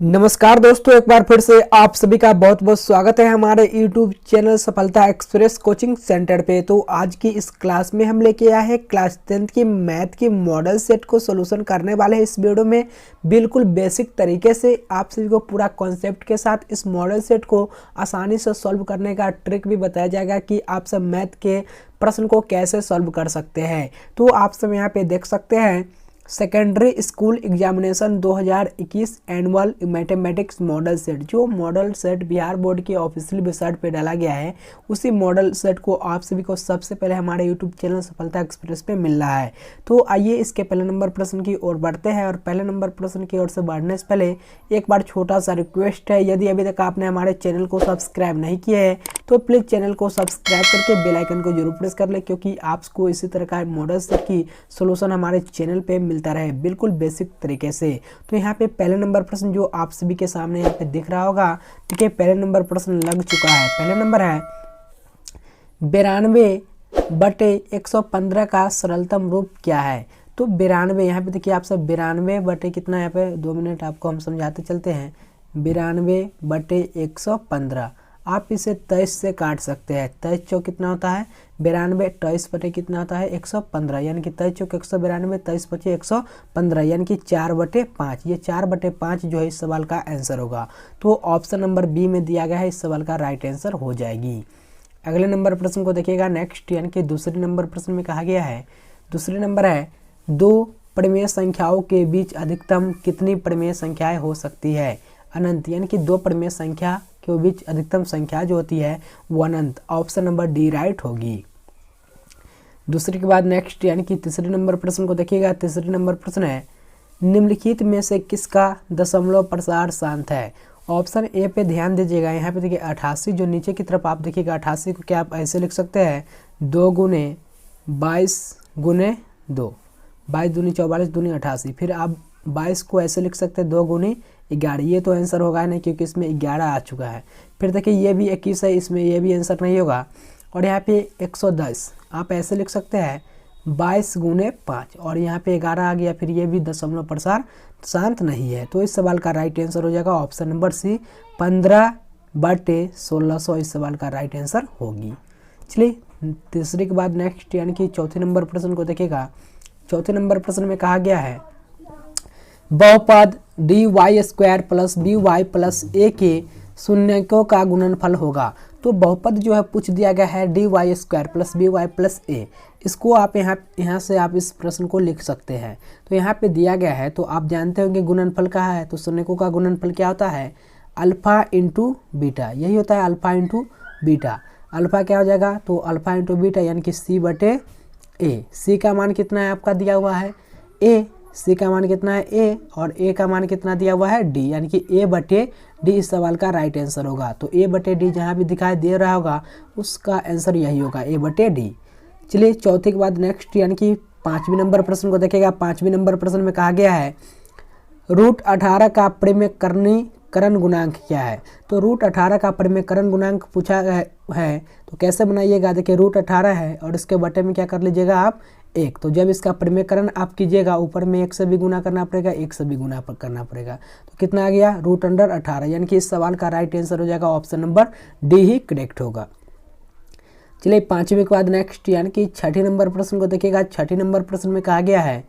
नमस्कार दोस्तों, एक बार फिर से आप सभी का बहुत बहुत स्वागत है हमारे YouTube चैनल सफलता एक्सप्रेस कोचिंग सेंटर पे। तो आज की इस क्लास में हम लेके आए हैं क्लास 10th की मैथ की मॉडल सेट को सोल्यूशन करने वाले हैं। इस वीडियो में बिल्कुल बेसिक तरीके से आप सभी को पूरा कॉन्सेप्ट के साथ इस मॉडल सेट को आसानी से सॉल्व करने का ट्रिक भी बताया जाएगा कि आप सब मैथ के प्रश्न को कैसे सॉल्व कर सकते हैं। तो आप सब यहाँ पे देख सकते हैं secondary school examination 2021 annual mathematics model set, जो मॉडल सेट बिहार बोर्ड की ऑफिशियल वेबसाइट पे डाला गया है, उसी मॉडल सेट को आप सभी को सबसे पहले हमारे यूट्यूब चैनल सफलता एक्सप्रेस पे मिल रहा है। तो आइए इसके पहले नंबर प्रश्न की ओर बढ़ते हैं। और पहले नंबर प्रश्न की ओर से बढ़ने से पहले एक बार छोटा सा रिक्वेस्ट है, यदि अभी तक आपने हमारे चैनल को सब्सक्राइब नहीं किया है तो प्लीज़ चैनल को सब्सक्राइब करके बेल आइकन को जरूर प्रेस कर ले, क्योंकि आपको इसी तरह का मॉडल सेट की सोल्यूशन हमारे चैनल पे मिलता रहे बिल्कुल बेसिक तरीके से। तो यहाँ पे पहले नंबर प्रश्न जो आप सभी के सामने यहाँ पे दिख रहा होगा, ठीक है, पहले नंबर प्रश्न लग चुका है। पहले नंबर है 92/115 का सरलतम रूप क्या है। तो 92 यहाँ पे देखिए आप सब 92 बटे कितना, यहाँ पे 2 मिनट आपको हम समझाते चलते हैं। 92/115 आप इसे 23 से काट सकते हैं। 23 चौक कितना होता है 92, 23 बटे कितना होता है 115, यानी कि 23 चौक 192, 23 बचे 115, यानी कि 4/5। ये 4/5 जो है इस सवाल का आंसर होगा। तो ऑप्शन नंबर बी में दिया गया है, इस सवाल का राइट आंसर हो जाएगी। अगले नंबर प्रश्न को देखिएगा नेक्स्ट, यानी कि दूसरे नंबर प्रश्न में कहा गया है, दूसरे नंबर है 2 परिमेय संख्याओं के बीच अधिकतम कितनी परिमेय संख्याएं हो सकती है। अनंत, यानी कि 2 परिमेय संख्या के बीच अधिकतम संख्या जो होती है वो अनंत। ऑप्शन नंबर डी राइट होगी। दूसरे के बाद नेक्स्ट, यानी कि तीसरे नंबर प्रश्न को देखिएगा। तीसरे नंबर प्रश्न है निम्नलिखित में से किसका दशमलव प्रसार शांत है। ऑप्शन ए पे ध्यान दीजिएगा। यहाँ पे देखिए 88, जो नीचे की तरफ आप देखिएगा 88 को क्या आप ऐसे लिख सकते हैं 2 गुने 22 गुने 2, 22 दूनी 44 दूनी 88। फिर आप 22 को ऐसे लिख सकते हैं 2 गुनी 11। ये तो आंसर होगा नहीं, क्योंकि इसमें 11 आ चुका है। फिर देखिए ये भी 21 है, इसमें ये भी आंसर नहीं होगा। और यहाँ पे 110 आप ऐसे लिख सकते हैं 22 गुने 5, और यहाँ पे 11 आ गया। फिर ये भी दशमलव प्रसार शांत नहीं है। तो इस सवाल का राइट आंसर हो जाएगा ऑप्शन नंबर सी 15/1600 इस सवाल का राइट आंसर होगी। चलिए तीसरे के बाद नेक्स्ट, यानी कि चौथे नंबर प्रश्न को देखिएगा। चौथे नंबर प्रश्न में कहा गया है बहुपद dy² + by + a के शून्यकों का गुणनफल होगा। तो बहुपद जो है पूछ दिया गया है dy² + by + a। इसको आप यहाँ से आप इस प्रश्न को लिख सकते हैं। तो यहाँ पे दिया गया है, तो आप जानते होंगे गुणनफल कहाँ है, तो शून्यकों का गुणनफल क्या होता है अल्फा इंटू बीटा, यही होता है अल्फा इंटू बीटा। अल्फा क्या हो जाएगा, तो अल्फा इंटू बीटा, यानी कि c/a। c का मान कितना है आपका दिया हुआ है a, c का मान कितना है a, और a का मान कितना दिया हुआ है d, यानी कि a/d इस सवाल का राइट आंसर होगा। तो a/d जहाँ भी दिखाई दे रहा होगा उसका आंसर यही होगा a/d। चलिए चौथे के बाद नेक्स्ट, यानी कि 5वें नंबर प्रश्न को देखेगा। 5वें नंबर प्रश्न में कहा गया है √18 का परिमेयकरण गुणांक क्या है। तो √18 का परिमेयकरण गुणांक पूछा है, तो कैसे बनाइएगा। देखिए √18 है और इसके बटे में क्या कर लीजिएगा आप 1। तो जब इसका परिमेयकरण आप कीजिएगा ऊपर में 1 से भी गुना करना पड़ेगा, 1 से भी गुना करना पड़ेगा। तो कितना आ गया √18, यानी कि इस सवाल का राइट आंसर हो जाएगा ऑप्शन नंबर डी ही करेक्ट होगा। चलिए 5वें के बाद नेक्स्ट, यानी कि 6ठे नंबर प्रश्न को देखिएगा। 6ठे नंबर प्रश्न में कहा गया है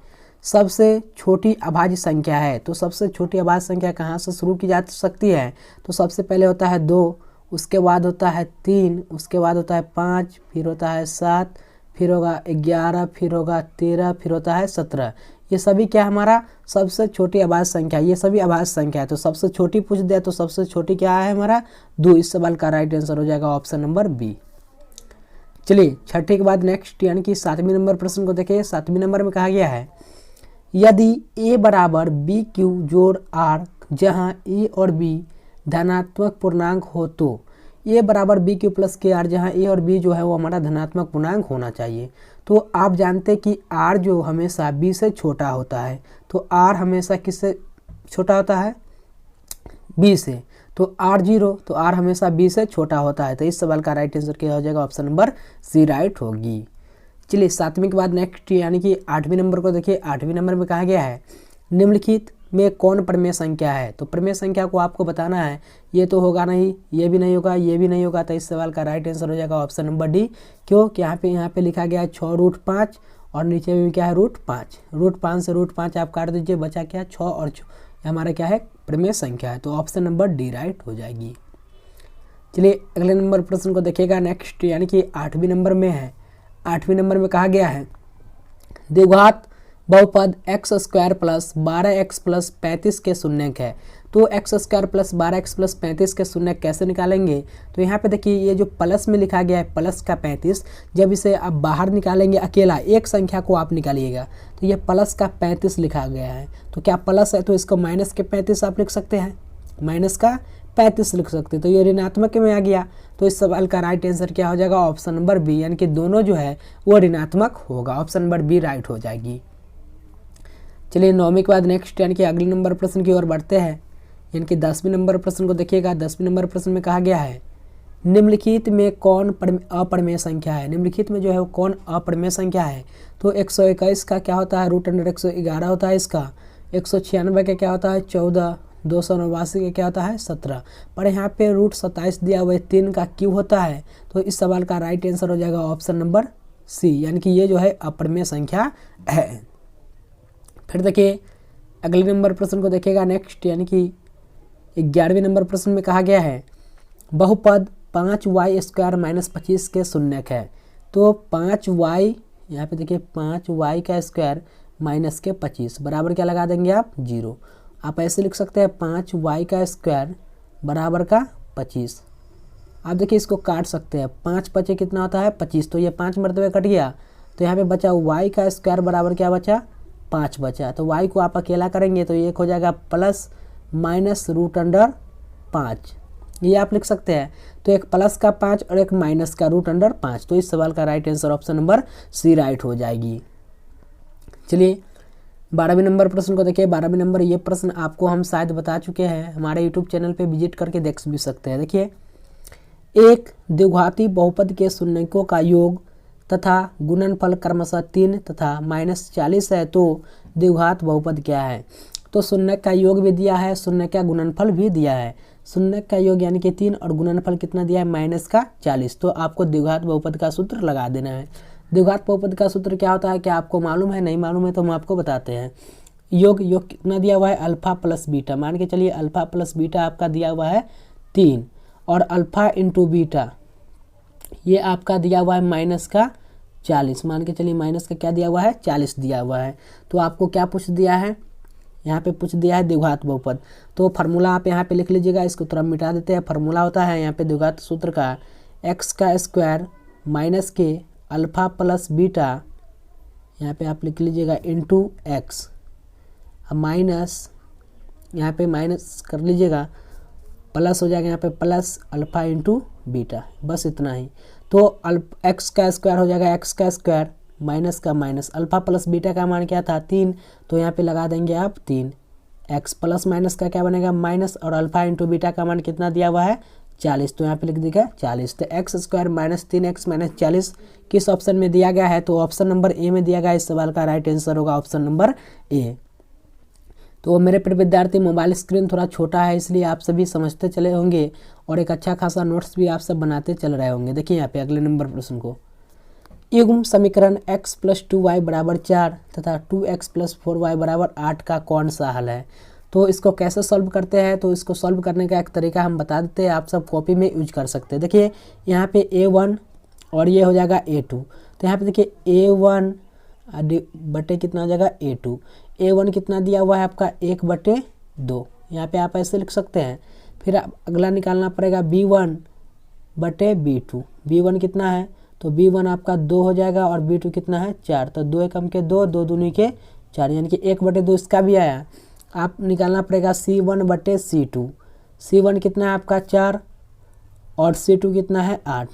सबसे छोटी अभाज्य संख्या है। तो सबसे छोटी अभाज्य संख्या कहाँ से शुरू की जा सकती है। तो सबसे पहले होता है 2, उसके बाद होता है 3, उसके बाद होता है 5, फिर होता है 7, फिर होगा 11, फिर होगा 13, फिर होता है 17। ये सभी क्या हमारा सबसे छोटी अभाज्य संख्या, ये सभी अभाज्य संख्या है। तो सबसे छोटी पूछ दिया, तो सबसे छोटी क्या है हमारा 2। इस सवाल का राइट आंसर हो जाएगा ऑप्शन नंबर बी। चलिए 6ठे के बाद नेक्स्ट, यानी कि 7वें नंबर प्रश्न को देखिए। 7वें नंबर में कहा गया है यदि a = bq जोड़ r, जहां a और b धनात्मक पूर्णांक हो, तो a = bq + kr, जहां a और b जो है वो हमारा धनात्मक पूर्णांक होना चाहिए। तो आप जानते हैं कि r जो हमेशा b से छोटा होता है। तो r हमेशा किससे छोटा होता है b से। तो r0, तो r हमेशा b से छोटा होता है। तो इस सवाल का राइट आंसर क्या हो जाएगा ऑप्शन नंबर सी राइट होगी। चलिए 7वें के बाद नेक्स्ट, यानी कि 8वें नंबर को देखिए। 8वें नंबर में कहा गया है निम्नलिखित में कौन प्रमेय संख्या है। तो प्रमेय संख्या को आपको बताना है, ये तो होगा नहीं, ये भी नहीं होगा, ये भी नहीं होगा। तो इस सवाल का राइट आंसर हो जाएगा ऑप्शन नंबर डी। क्यों कि यहाँ पे लिखा गया है 6√5 और नीचे भी क्या है √5। √5 से √5 आप काट दीजिए, बचा क्या 6 और 6, हमारा क्या है प्रमेय संख्या है। तो ऑप्शन नंबर डी राइट हो जाएगी। चलिए अगले नंबर प्रश्न को देखिएगा नेक्स्ट, यानी कि 8वें नंबर में है। 8वें नंबर में कहा गया है द्विघात बहुपद x² + 12x + 35 के शून्यक है। तो x² + 12x + 35 के शून्यक कैसे निकालेंगे। तो यहाँ पे देखिए ये जो प्लस में लिखा गया है प्लस का 35, जब इसे आप बाहर निकालेंगे अकेला एक संख्या को आप निकालिएगा तो ये प्लस का 35 लिखा गया है। तो क्या प्लस है तो इसको माइनस के 35 आप लिख सकते हैं, माइनस का 35 लिख सकते हैं। तो ये ऋणात्मक में आ गया। तो इस सवाल का राइट आंसर क्या हो जाएगा ऑप्शन नंबर बी, यानी कि दोनों जो है वो ऋणात्मक होगा। ऑप्शन नंबर बी राइट हो जाएगी। चलिए 9वीं के बाद नेक्स्ट यानी कि अगले नंबर प्रश्न की ओर बढ़ते हैं, यानी कि 10वें नंबर प्रश्न को देखिएगा। 10वें नंबर प्रश्न में कहा गया है निम्नलिखित में कौन अप्रमेय संख्या है। निम्नलिखित में जो है वो कौन अप्रमेय संख्या है। तो 121 का क्या होता है √111 होता है इसका, 196 का क्या होता है 14, 289 का क्या होता है 17, पर यहाँ पे √27 दिया हुआ है 3 का क्यूब होता है। तो इस सवाल का राइट आंसर हो जाएगा ऑप्शन नंबर सी, यानी कि ये जो है अप्रमेय संख्या है। फिर देखिए अगले नंबर प्रश्न को देखिएगा नेक्स्ट, यानी कि 11वें नंबर प्रश्न में कहा गया है बहुपद 5y² - 25 के शून्यक है। तो 5y, यहाँ पे देखिए 5y का स्क्वायर माइनस के 25 बराबर क्या लगा देंगे आप 0। आप ऐसे लिख सकते हैं 5y का स्क्वायर बराबर का 25। आप देखिए इसको काट सकते हैं, 5 पचे कितना होता है 25, तो ये 5 मरतबे कट गया। तो यहाँ पे बचा y का स्क्वायर बराबर क्या बचा 5 बचा। तो y को आप अकेला करेंगे तो ये हो जाएगा प्लस माइनस √5, ये आप लिख सकते हैं। तो एक प्लस का 5 और एक माइनस का √5। तो इस सवाल का right answer option number C right हो जाएगी। चलिए 12वें नंबर प्रश्न को देखिए। 12वें नंबर ये प्रश्न आपको हम शायद बता चुके हैं, हमारे यूट्यूब चैनल पे विजिट करके देख भी सकते हैं। देखिए एक द्विघाती बहुपद के शून्यकों का योग तथा गुणनफल क्रमशः 3 तथा -40 है, तो द्विघात बहुपद क्या है। तो शून्यक का योग भी दिया है, शून्यक का गुणनफल भी दिया है। शून्यक का योग यानी कि 3 और गुणनफल कितना दिया है -40। तो आपको द्विघात बहुपद का सूत्र लगा देना है। द्विघात बहुपद का सूत्र क्या होता है, क्या आपको मालूम है, नहीं मालूम है तो हम आपको बताते हैं। योग कितना दिया हुआ है अल्फा प्लस बीटा, मान के चलिए अल्फा प्लस बीटा आपका दिया हुआ है 3 और अल्फा इंटू बीटा ये आपका दिया हुआ है -40, मान के चलिए माइनस का क्या दिया हुआ है 40 दिया हुआ है। तो आपको क्या पूछ दिया है, यहाँ पे पूछ दिया है द्विघात बहुपद। तो फार्मूला आप यहाँ पे लिख लीजिएगा, इसको तुरंत मिटा देते हैं। फार्मूला होता है यहाँ पे द्विघात सूत्र का x का स्क्वायर माइनस के अल्फा प्लस बीटा, यहाँ पे आप लिख लीजिएगा इंटू एक्स, माइनस यहाँ पे माइनस कर लीजिएगा, प्लस हो जाएगा यहाँ पे प्लस अल्फा इंटू बीटा, बस इतना ही। तो एक्स का स्क्वायर हो जाएगा एक्स का स्क्वायर माइनस का माइनस, अल्फा प्लस बीटा का मान क्या था 3, तो यहाँ पे लगा देंगे आप 3। एक्स प्लस माइनस का क्या बनेगा माइनस, और अल्फा इंटू बीटा का मान कितना दिया हुआ है 40, तो यहाँ पे लिख देगा 40। तो x square minus 3x minus 40 किस ऑप्शन में दिया गया है, तो ऑप्शन नंबर ए में दिया गया है। इस सवाल का राइट आंसर होगा ऑप्शन नंबर ए। तो मेरे प्रिय विद्यार्थी मोबाइल स्क्रीन थोड़ा छोटा है इसलिए आप सभी समझते चले होंगे और एक अच्छा खासा नोट्स भी आप सब बनाते चल रहे होंगे। देखिए यहाँ पे अगले नंबर प्रश्न को, युग्म समीकरण x + 2y = 4 तथा 2x + 4y = 8 का कौन सा हल है। तो इसको कैसे सॉल्व करते हैं, तो इसको सॉल्व करने का एक तरीका हम बता देते हैं, आप सब कॉपी में यूज कर सकते हैं। देखिए यहाँ पे a1 और ये हो जाएगा a2, तो यहाँ पे देखिए a1 बटे कितना हो जाएगा a2। a1 कितना दिया हुआ है आपका 1/2, यहाँ पे आप ऐसे लिख सकते हैं। फिर अगला निकालना पड़ेगा b1 बटे b2। b1 कितना है, तो b1 आपका 2 हो जाएगा और b2 कितना है 4, तो 2 एकम के 2, 2 दूनी के 4, यानी कि 1/2 इसका भी आया। आप निकालना पड़ेगा c1 बटे c2। c1 कितना है आपका 4 और c2 कितना है 8,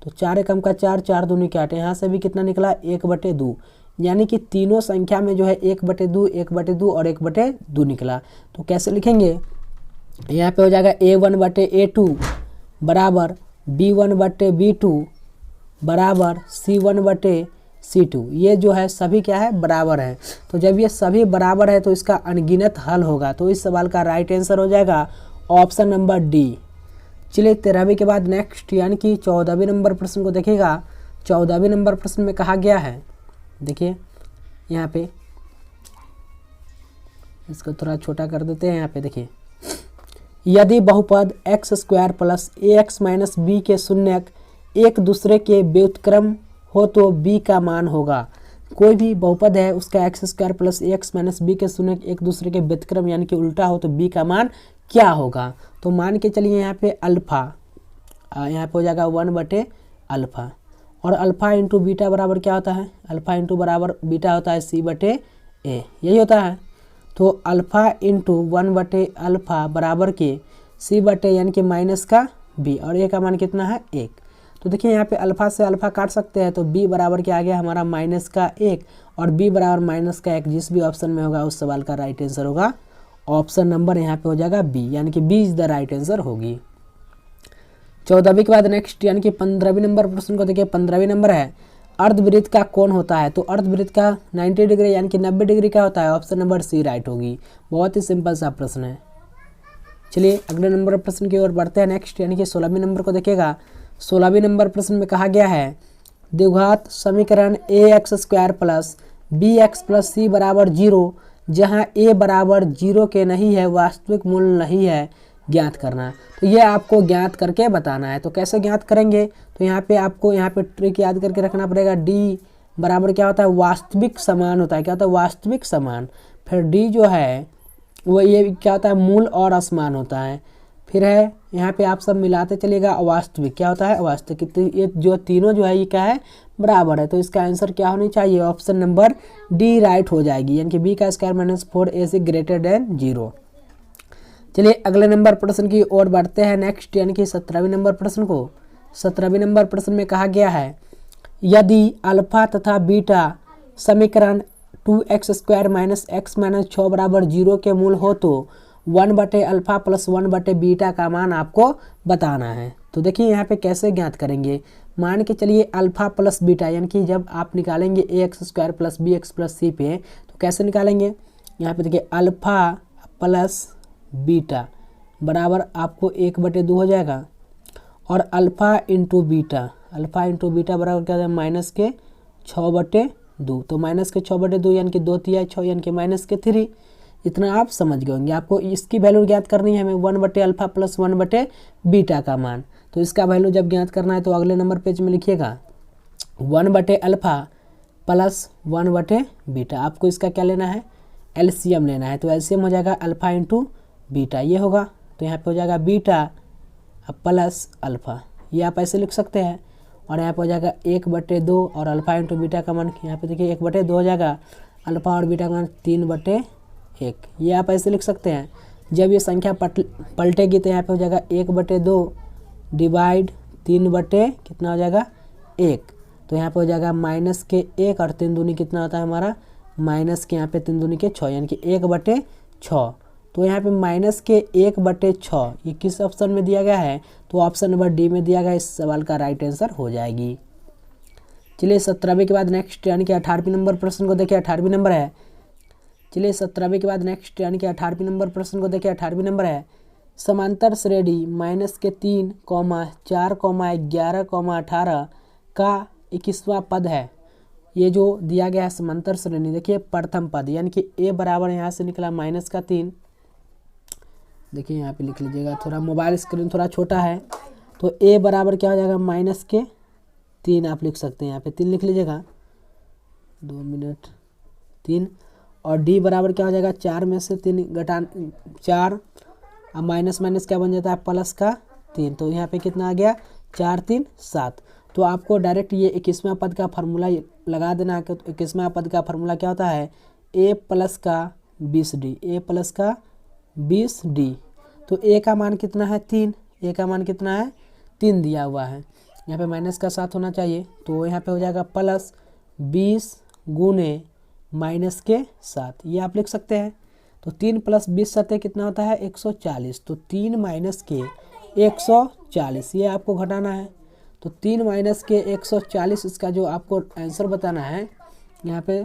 तो 4 एकम का 4, 4 दूनी के 8, यहाँ से भी कितना निकला 1/2, यानी कि तीनों संख्या में जो है 1/2, 1/2 और 1/2 निकला। तो कैसे लिखेंगे, यहाँ पे हो जाएगा a1 बटे a2 बराबर b1 बटे b2 बराबर c1 बटे C2। ये जो है सभी क्या है, बराबर है। तो जब ये सभी बराबर है तो इसका अनगिनत हल होगा। तो इस सवाल का राइट आंसर हो जाएगा ऑप्शन नंबर डी। चलिए 13वीं के बाद नेक्स्ट यानी कि 14वीं नंबर प्रश्न को देखिएगा। 14वीं नंबर प्रश्न में कहा गया है, देखिए यहाँ पे इसको थोड़ा छोटा कर देते हैं। यहाँ पे देखिए, यदि बहुपद x square plus ax minus B के शून्यक एक दूसरे के व्युत्क्रम हो तो b का मान होगा। कोई भी बहुपद है उसका x square plus ax minus B के शून्यक एक दूसरे के व्युत्क्रम यानी कि उल्टा हो तो b का मान क्या होगा। तो मान के चलिए यहाँ पे अल्फा, यहाँ पे हो जाएगा 1/अल्फा, और अल्फा इंटू बीटा बराबर क्या होता है, अल्फा इंटू बराबर बीटा होता है c/a, यही होता है। तो अल्फा इंटू 1/अल्फा बराबर के c/, यानी कि माइनस का b, और a का मान कितना है 1। तो देखिए यहाँ पे अल्फा से अल्फा काट सकते हैं, तो b बराबर क्या आ गया हमारा माइनस का 1 और b बराबर माइनस का 1। जिस भी ऑप्शन में होगा उस सवाल का राइट आंसर होगा ऑप्शन नंबर यहाँ पे हो जाएगा बी, यानी कि B is the right answer होगी। 14वीं के बाद नेक्स्ट यानी कि 15वीं नंबर प्रश्न को देखिए। 15वीं नंबर है, अर्धवृत्त का कोण होता है। तो अर्धवृत्त का 90 डिग्री यानी कि 90 डिग्री का होता है। ऑप्शन नंबर सी राइट होगी। बहुत ही सिंपल सा प्रश्न है। चलिए अगले नंबर प्रश्न की ओर बढ़ते हैं। नेक्स्ट यानी कि 16वीं नंबर को देखिएगा। 16वीं नंबर प्रश्न में कहा गया है, द्विघात समीकरण ax square plus bx plus c बराबर 0 जहाँ a बराबर 0 के नहीं है, वास्तविक मूल्य नहीं है, ज्ञात करना। तो ये आपको ज्ञात करके बताना है। तो कैसे ज्ञात करेंगे, तो यहाँ पे आपको यहाँ पे ट्रिक याद करके रखना पड़ेगा। d बराबर क्या होता है, वास्तविक समान होता है। क्या होता है, वास्तविक समान। फिर d जो है वो ये क्या होता है, मूल और असमान होता है। फिर है यहाँ पे आप सब मिलाते चलिएगा, अवास्तविक क्या होता है, अवास्तविक। तो ये जो तीनों जो है ये क्या है, बराबर है। तो इसका आंसर क्या होनी चाहिए, ऑप्शन नंबर डी राइट हो जाएगी, यानी कि b का square minus 4ac greater than 0। चलिए अगले नंबर प्रश्न की ओर बढ़ते हैं। नेक्स्ट यानी कि 17वीं नंबर प्रश्न को। 17वीं नंबर प्रश्न में कहा गया है, यदि अल्फा तथा बीटा समीकरण 2x square minus x minus 6 बराबर 0 के मूल हो तो 1/अल्फा प्लस 1/बीटा का मान आपको बताना है। तो देखिए यहाँ पे कैसे ज्ञात करेंगे। मान के चलिए अल्फा प्लस बीटा, यानी कि जब आप निकालेंगे ax square plus bx plus c पे, तो कैसे निकालेंगे। यहाँ पे देखिए अल्फा प्लस बीटा बराबर आपको 1/2 हो जाएगा, और अल्फा इंटू बीटा बराबर क्या है, माइनस के 6/2। तो माइनस के 6/2 यानी कि 2 तिहाई 6 यानी कि माइनस के 3। इतना आप समझ गए होंगे। आपको इसकी वैल्यू ज्ञात करनी है हमें, 1/अल्फा प्लस 1/बीटा का मान। तो इसका वैल्यू जब ज्ञात करना है तो अगले नंबर पेज में लिखिएगा 1/अल्फा प्लस 1/बीटा। आपको इसका क्या लेना है, एलसीएम लेना है। तो एलसीएम हो जाएगा अल्फा इंटू बीटा, ये होगा। तो यहाँ पे हो जाएगा बीटा प्लस अल्फा, ये आप ऐसे लिख सकते हैं। और यहाँ पे हो जाएगा 1/2, और अल्फा इंटू बीटा का मान यहाँ पे देखिए 1/2 हो जाएगा, अल्फा और बीटा का मान 3/1, ये आप ऐसे लिख सकते हैं। जब ये संख्या पलटेगी तो यहाँ पे हो जाएगा 1/2 डिवाइड 3 कितना हो जाएगा 1। तो यहाँ पे हो जाएगा माइनस के 1 और 3 दूनी कितना होता है हमारा, माइनस के यहाँ पे 3 दूनी के 6 यानी कि 1/6। तो यहाँ पे माइनस के 1/6 ये किस ऑप्शन में दिया गया है, तो ऑप्शन नंबर डी में दिया गया। इस सवाल का राइट आंसर हो जाएगी। चलिए 17वीं के बाद नेक्स्ट यानी कि 18वीं नंबर प्रश्न को देखिए। 18वीं नंबर है, चलिए 17वीं के बाद नेक्स्ट यानी कि 18वीं नंबर प्रश्न को देखिए। 18वीं नंबर है, समांतर श्रेणी माइनस के 3, 4, 11, 18 का 21वां पद है। ये जो दिया गया है समांतर श्रेणी, देखिए प्रथम पद यानी कि a बराबर यहाँ से निकला माइनस का 3। देखिए यहाँ पे लिख लीजिएगा, थोड़ा मोबाइल स्क्रीन थोड़ा छोटा है। तो a बराबर क्या हो जाएगा, माइनस के 3 आप लिख सकते हैं। यहाँ पे 3 लिख लीजिएगा, 2 मिनट 3। और d बराबर क्या हो जाएगा, 4 में से 3 घटा 4, अब माइनस माइनस क्या बन जाता है, प्लस का 3। तो यहाँ पे कितना आ गया, 4, 3, 7। तो आपको डायरेक्ट ये 21वां पद का फार्मूला लगा देना है। तो 21वां पद का फार्मूला क्या होता है, a प्लस का 20d, a प्लस का 20d। तो a का मान कितना है 3, a का मान कितना है 3 दिया हुआ है। यहाँ पे माइनस का 7 होना चाहिए। तो यहाँ पे हो जाएगा प्लस 20 गुने माइनस के 7, ये आप लिख सकते हैं। तो 3 + 20 सत्ते कितना होता है 140। तो 3 - के 140 ये आपको घटाना है। तो 3 माइनस के 140 इसका जो आपको आंसर बताना है यहाँ पे।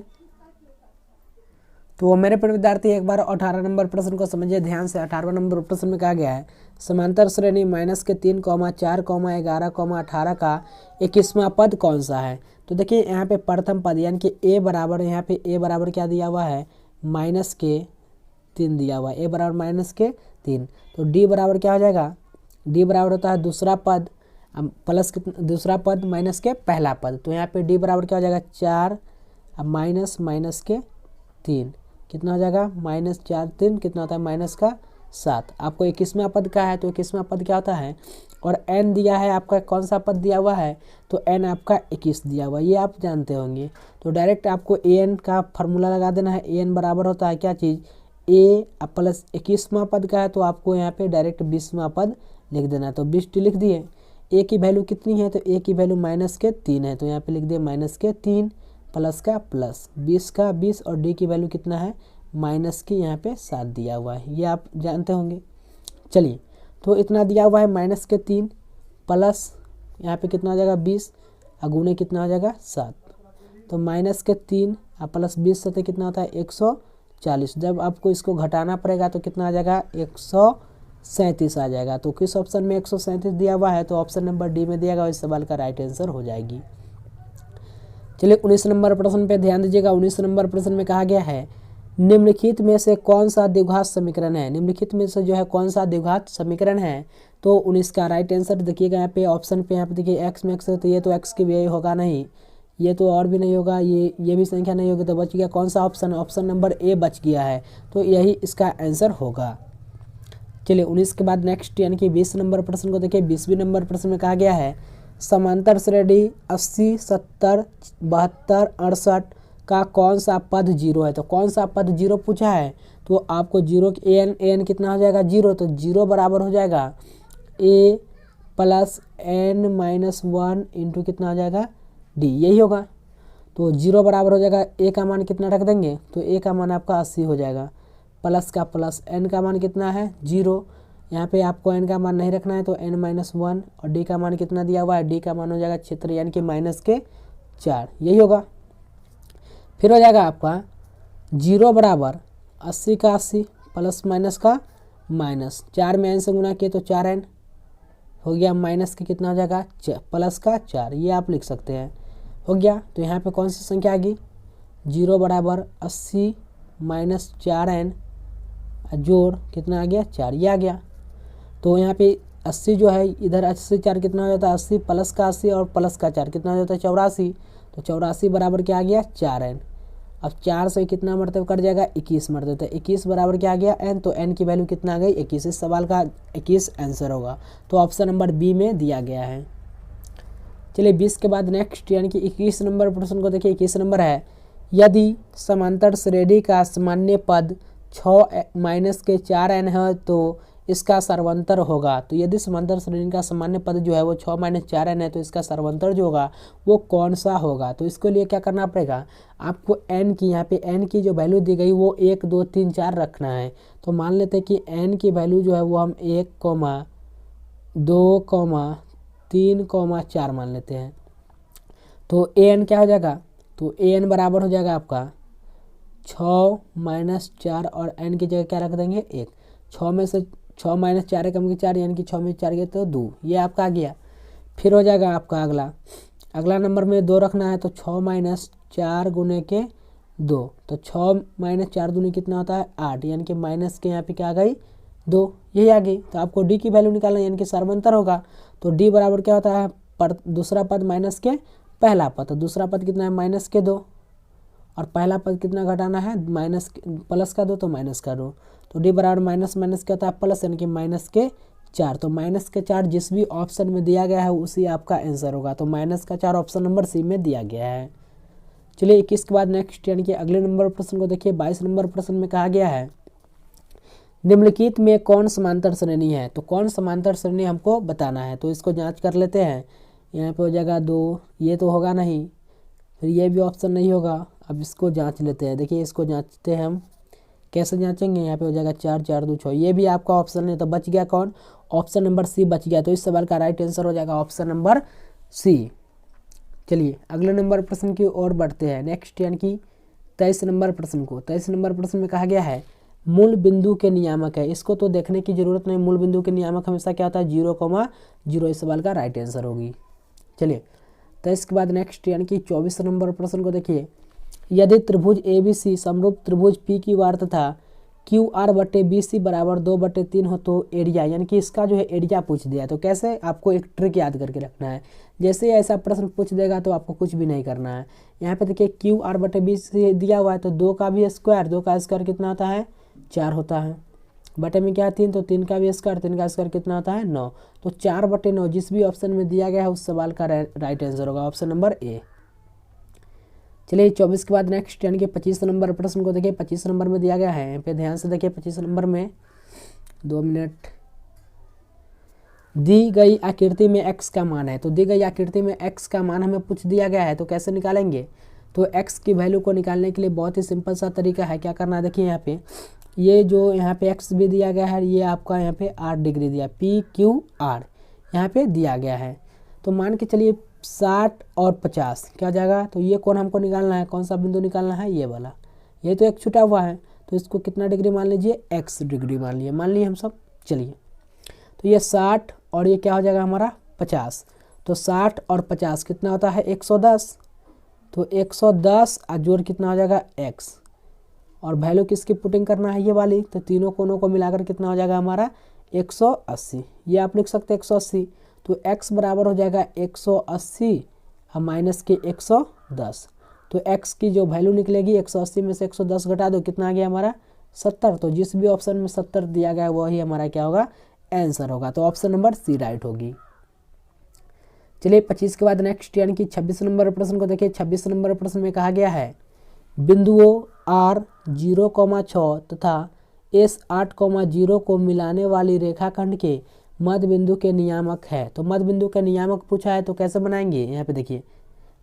तो वो मेरे प्रिय विद्यार्थी एक बार 18 नंबर प्रश्न को समझिए ध्यान से। 18वां नंबर प्रश्न में कहा गया है समांतर श्रेणी माइनस के 3, 4, 11, 18 का 21वां पद कौन सा है। तो देखिए यहाँ पे प्रथम पद यानी कि ए बराबर, यहाँ पे ए बराबर क्या दिया हुआ है, माइनस के 3 दिया हुआ है, ए बराबर माइनस के 3। तो डी बराबर क्या हो जाएगा, डी बराबर होता है दूसरा पद प्लस दूसरा पद माइनस के पहला पद। तो यहाँ पे डी बराबर क्या हो जाएगा 4 अब माइनस के 3 कितना हो जाएगा -4 3 कितना होता है -7। आपको 21वां पद का है तो 21वां पद क्या होता है, और n दिया है आपका कौन सा पद दिया हुआ है, तो n आपका 21 दिया हुआ है, ये आप जानते होंगे। तो डायरेक्ट आपको an का फार्मूला लगा देना है। an बराबर होता है क्या चीज़, a प्लस 21वां पद का है तो आपको यहाँ पे डायरेक्ट 20वां पद लिख देना है। तो 20t लिख दिए। a की वैल्यू कितनी है, तो a की वैल्यू -3 है, तो यहाँ पे लिख दिए -3 प्लस का प्लस 20 का 20 और डी की वैल्यू कितना है माइनस की यहाँ पे 7 दिया हुआ है, ये आप जानते होंगे। चलिए तो इतना दिया हुआ है -3 प्लस यहाँ पे कितना हो जाएगा 20 अगुने कितना हो जाएगा 7। तो -3 प्लस 20 से कितना होता है 140। जब आपको इसको घटाना पड़ेगा तो कितना आ जाएगा 137 आ जाएगा। तो किस ऑप्शन में 137 दिया हुआ है, तो ऑप्शन नंबर डी में दिया गया, इस सवाल का राइट आंसर हो जाएगी। चलिए 19 नंबर प्रश्न पे ध्यान दीजिएगा। 19 नंबर प्रश्न में कहा गया है निम्नलिखित में से कौन सा द्विघात समीकरण है, निम्नलिखित में से जो है कौन सा द्विघात समीकरण है। तो 19 का राइट आंसर देखिएगा यहाँ पे ऑप्शन पे, यहाँ पे देखिए एक्स में एक्स है तो ये तो एक्स की भी होगा नहीं, ये तो और भी नहीं होगा, ये भी संख्या नहीं होगी, तो बच गया कौन सा ऑप्शन, ऑप्शन नंबर ए बच गया है, तो यही इसका आंसर होगा। चलिए 19 के बाद नेक्स्ट यानी कि 20 नंबर प्रश्न को देखिए। 20वें नंबर प्रश्न में कहा गया है समांतर श्रेणी 80, 70, 72, 68 का कौन सा पद 0 है। तो कौन सा पद 0 पूछा है, तो आपको 0 an कितना हो जाएगा 0, तो 0 बराबर हो जाएगा a प्लस n-1 इंटू कितना हो जाएगा d, यही होगा। तो 0 बराबर हो जाएगा a का मान कितना रख देंगे, तो a का मान आपका 80 हो जाएगा, प्लस का प्लस n का मान कितना है 0, यहाँ पे आपको n का मान नहीं रखना है तो n-1 और d का मान कितना दिया हुआ है, d का मान हो जाएगा क्षेत्र यानी कि -4, यही होगा। फिर हो जाएगा आपका 0 बराबर 80 का 80 प्लस माइनस का माइनस, 4 में n से गुना किए तो 4n हो गया, माइनस के कितना हो जाएगा प्लस का 4, ये आप लिख सकते हैं, हो गया। तो यहाँ पे कौन सी संख्या आ गई 0 बराबर 80 माइनस 4n जोड़ कितना आ गया 4, ये आ गया। तो यहाँ पे 80 जो है इधर 80 4 कितना हो जाता है 80 प्लस का 80 और प्लस का 4 कितना हो जाता है 84। तो 84 बराबर क्या आ गया 4n। अब 4 से कितना मरतब कट जाएगा 21 मरतब, तो 21 बराबर क्या आ गया n, तो n की वैल्यू कितना आ गई 21। इस सवाल का 21 आंसर होगा, तो ऑप्शन नंबर बी में दिया गया है। चलिए 20 के बाद नेक्स्ट यानी कि 21 नंबर प्रश्न को देखिए। 21 नंबर है यदि समांतर श्रेणी का सामान्य पद 6 माइनस के 4n है तो इसका सर्वंतर होगा। तो यदि समांतर श्रेणी का सामान्य पद जो है वो 6 माइनस 4n है तो इसका सर्वंतर जो होगा वो कौन सा होगा। तो इसके लिए क्या करना पड़ेगा, आपको n की यहाँ पे n की जो वैल्यू दी गई वो 1 2 3 4 रखना है। तो मान लेते हैं कि n की वैल्यू जो है वो हम 1, 2, 3, 4 मान लेते हैं। तो an क्या हो जाएगा, तो an बराबर हो जाएगा आपका 6 माइनस 4 और n की जगह क्या रख देंगे 1। 6 में से 6 माइनस 4 है कम की 4 यानी कि 6 में 4 गए तो 2, ये आपका आ गया। फिर हो जाएगा आपका अगला नंबर में 2 रखना है तो 6 माइनस 4 गुने के 2, तो 6 माइनस 4 दूनी कितना होता है 8 यानी कि माइनस के यहाँ पे क्या आ गई 2, यही आ गई। तो आपको डी की वैल्यू निकालना यानी कि सर्वंतर होगा। तो डी बराबर क्या होता है दूसरा पद माइनस के पहला पद, तो दूसरा पद कितना है -2 और पहला पद कितना घटाना है प्लस का 2 तो माइनस का 2। तो डी बराबर माइनस क्या होता है प्लस यानी कि -4। तो -4 जिस भी ऑप्शन में दिया गया है उसी आपका आंसर होगा। तो -4 ऑप्शन नंबर सी में दिया गया है। चलिए 21 के बाद नेक्स्ट यानी कि अगले नंबर प्रश्न को देखिए। 22 नंबर प्रश्न में कहा गया है निम्नलिखित में कौन समांतर श्रेणी है। तो कौन समांतर श्रेणी हमको बताना है, तो इसको जांच कर लेते हैं। यहाँ पे हो जाएगा 2, ये तो होगा नहीं, फिर ये भी ऑप्शन नहीं होगा। अब इसको जांच लेते हैं, देखिए इसको जांचते हैं हम, कैसे जांचेंगे। यहाँ पे हो जाएगा 4 4 2 6, ये भी आपका ऑप्शन नहीं, तो बच गया कौन ऑप्शन नंबर सी बच गया। तो इस सवाल का राइट आंसर हो जाएगा ऑप्शन नंबर सी। चलिए अगले नंबर प्रश्न की ओर बढ़ते हैं। नेक्स्ट यानी कि 23 नंबर प्रश्न को। 23 नंबर प्रश्न में कहा गया है मूल बिंदु के नियामक है। इसको तो देखने की जरूरत नहीं, मूल बिंदु के नियामक हमेशा क्या होता है 0,0। इस सवाल का राइट आंसर होगी। चलिए 23 के बाद नेक्स्ट यानी कि 24 नंबर प्रश्न को देखिए। यदि त्रिभुज ABC समरूप त्रिभुज PQR तथा QR बटे BC बराबर 2/3 हो तो एरिया, यानी कि इसका जो है एरिया पूछ दिया है। तो कैसे, आपको एक ट्रिक याद करके रखना है। जैसे ही ऐसा प्रश्न पूछ देगा तो आपको कुछ भी नहीं करना है। यहाँ पे देखिए QR बटे BC दिया हुआ है, तो 2 का भी स्क्वायर, 2 का स्क्वायर कितना होता है 4 होता है। बटे में क्या है 3, तो 3 का भी स्क्वायर, 3 का स्क्वायर कितना होता है 9। तो 4/9 जिस भी ऑप्शन में दिया गया है उस सवाल का राइट आंसर होगा ऑप्शन नंबर ए। चलिए 24 के बाद नेक्स्ट यानी कि 25 नंबर प्रश्न को देखिए। 25 नंबर में दिया गया है, यहाँ पे ध्यान से देखिए। 25 नंबर में 2 मिनट, दी गई आकृति में x का मान है। तो दी गई आकृति में x का मान हमें पूछ दिया गया है, तो कैसे निकालेंगे। तो x की वैल्यू को निकालने के लिए बहुत ही सिंपल सा तरीका है। क्या करना है देखिए, यहाँ पे ये जो यहाँ पे x भी दिया गया है, ये आपका यहाँ पे 8 डिग्री दिया, PQR यहाँ पे दिया गया है। तो मान के चलिए 60 और 50 क्या हो जाएगा। तो ये कौन हमको निकालना है, कौन सा बिंदु निकालना है, ये वाला। ये तो एक छुटा हुआ है, तो इसको कितना डिग्री मान लीजिए, x डिग्री मान लिए हम सब। चलिए तो ये 60 और ये क्या हो जाएगा हमारा 50। तो 60 और 50 कितना होता है 110। तो 110 और जोड़ कितना हो जाएगा x, और वैल्यू किसकी पुटिंग करना है, ये वाली। तो तीनों कोनों को मिलाकर कितना हो जाएगा हमारा 180। ये आप लिख सकते हैं 180। तो x बराबर हो जाएगा 180 और माइनस के 110। तो x की जो वैल्यू निकलेगी 180 में से 110 घटा दो, कितना आ गया हमारा 70। तो जिस भी ऑप्शन में 70 दिया गया है वही हमारा क्या होगा आंसर होगा। तो ऑप्शन नंबर सी राइट होगी। चलिए 25 के बाद नेक्स्ट यानी कि 26 नंबर प्रश्न को देखिए। 26 नंबर प्रश्न में कहा गया है बिंदुओं R 0,6 तथा S 8,0 को मिलाने वाली रेखाखंड के मध्य बिंदु के नियामक है। तो मध्य बिंदु का नियामक पूछा है, तो कैसे बनाएंगे। यहाँ पे देखिए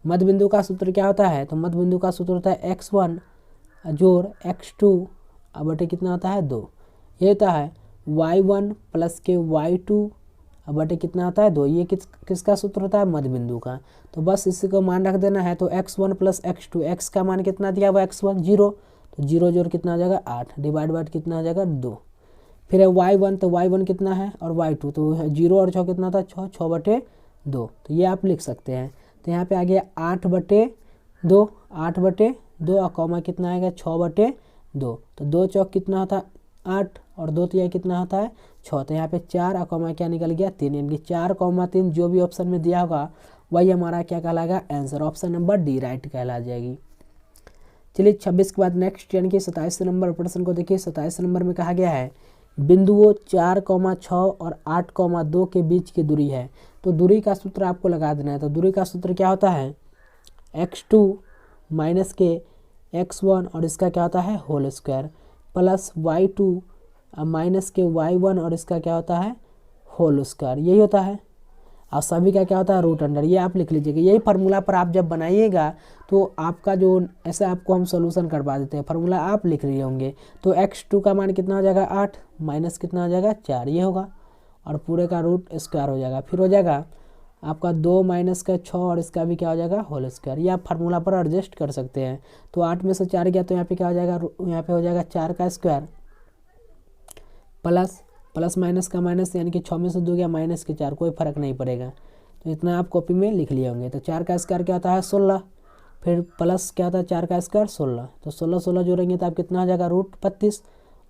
मध्य बिंदु का सूत्र क्या होता है। तो मध्य बिंदु का सूत्र होता है x1 जोड़ x2 बटे कितना होता है 2। ये होता है y1 प्लस के y2 बटे कितना होता है 2। ये किसका सूत्र होता है, मध्य बिंदु का। तो बस इसी को मान रख देना है। तो x1 प्लस x2, x का मान कितना दिया हुआ x1 0, तो 0 जोड़ कितना हो जाएगा 8, डिवाइड बाय कितना हो जाएगा 2। फिर है y1, तो y1 कितना है, और y2 तो 0 और 6 कितना था 6, 6/2। तो ये आप लिख सकते हैं। तो यहाँ पे आ गया 8/2, 8/2 और कॉमा कितना आएगा 6/2। तो 2 चौक कितना होता है 8 और 2 तिया कितना होता है 6। तो यहाँ पे 4 और कॉमा क्या निकल गया 3, यानी कि 4,3 जो भी ऑप्शन में दिया होगा वही हमारा क्या कहलाएगा answer. Option number D right कहला जाएगी। चलिए 26 के बाद नेक्स्ट यानी कि 27 नंबर प्रश्न को देखिए। 27 नंबर में कहा गया है बिंदुओं 4,6 और 8,2 के बीच की दूरी है। तो दूरी का सूत्र आपको लगा देना है। तो दूरी का सूत्र क्या होता है x2 माइनस के x1 और इसका क्या होता है whole square, plus y2 minus के y1 और इसका क्या होता है होल स्क्वायर, यही होता है। और सभी का क्या होता है रूट अंडर। ये आप लिख लीजिएगा। यही फार्मूला पर आप जब बनाइएगा तो आपका जो ऐसा आपको हम सोल्यूशन करवा देते हैं, फार्मूला आप लिख रहे होंगे। तो x2 का मान कितना हो जाएगा 8 माइनस कितना हो जाएगा 4, ये होगा, और पूरे का रूट स्क्वायर हो जाएगा। फिर हो जाएगा आपका 2 माइनस का 6 और इसका भी क्या हो जाएगा होल स्क्वायर। ये आप फार्मूला पर एडजस्ट कर सकते हैं। तो 8 में से 4 गया तो यहाँ पे क्या हो जाएगा, यहाँ पे हो जाएगा 4 का स्क्वायर प्लस माइनस का माइनस, यानी कि 6 में से 2 गया माइनस के 4, कोई फर्क नहीं पड़ेगा। तो इतना आप कॉपी में लिख लिए होंगे। तो 4 का स्क्वायर क्या होता है 16, फिर प्लस क्या होता है 4 का स्क्वायर 16। तो 16 जोड़ेंगे तो आप कितना आ जाएगा रूट 32,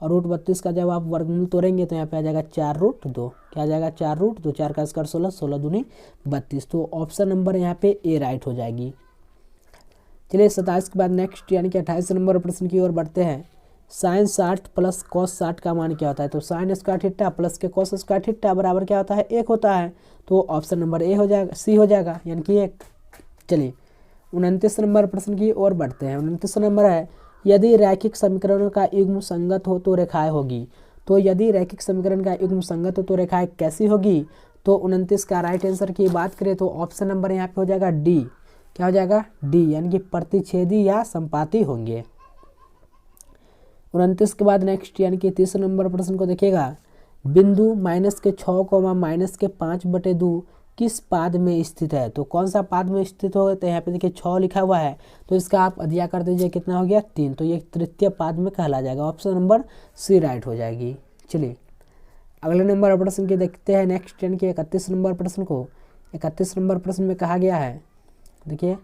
और रूट 32 का जब आप वर्गमूल तोड़ेंगे तो यहाँ पे आ जाएगा 4√2। क्या आ जाएगा 4√2, 4 का स्क्वायर 16, 16 दूनी 32। तो ऑप्शन नंबर यहाँ पे ए राइट हो जाएगी। चलिए 27 के बाद नेक्स्ट यानी कि 28 नंबर प्रश्न की ओर बढ़ते हैं। साइन 60 प्लस कॉस 60 का मान क्या होता है। तो साइन स्क्वायर थीटा प्लस के कॉस स्क्वायर थीटा बराबर क्या होता है 1 होता है। तो ऑप्शन नंबर ए हो जाएगा, सी हो जाएगा, यानी कि 1। चलिए 29 नंबर प्रश्न की ओर बढ़ते हैं। 29 नंबर है यदि रैखिक समीकरणों का युग्म संगत हो तो रेखाएं होगी। तो यदि रैखिक समीकरण का युग्म संगत हो तो रेखाएं कैसी होगी। तो 29 का राइट आंसर की बात करें तो ऑप्शन नंबर यहाँ पे हो जाएगा डी। क्या हो जाएगा डी, यानी कि प्रतिच्छेदी या संपाती होंगे। 29 के बाद नेक्स्ट यानी कि 30 नंबर प्रश्न को देखिएगा। बिंदु -6, -5/2 किस पाद में स्थित है। तो कौन सा पाद में स्थित होगा, तो यहाँ पे देखिए 6 लिखा हुआ है, तो इसका आप अदिया कर दीजिए, कितना हो गया 3, तो ये तृतीय पाद में कहला जाएगा। ऑप्शन नंबर सी राइट हो जाएगी। चलिए अगले नंबर प्रश्न के देखते हैं नेक्स्ट यानी कि 31 नंबर प्रश्न को। 31 नंबर प्रश्न में कहा गया है, देखिए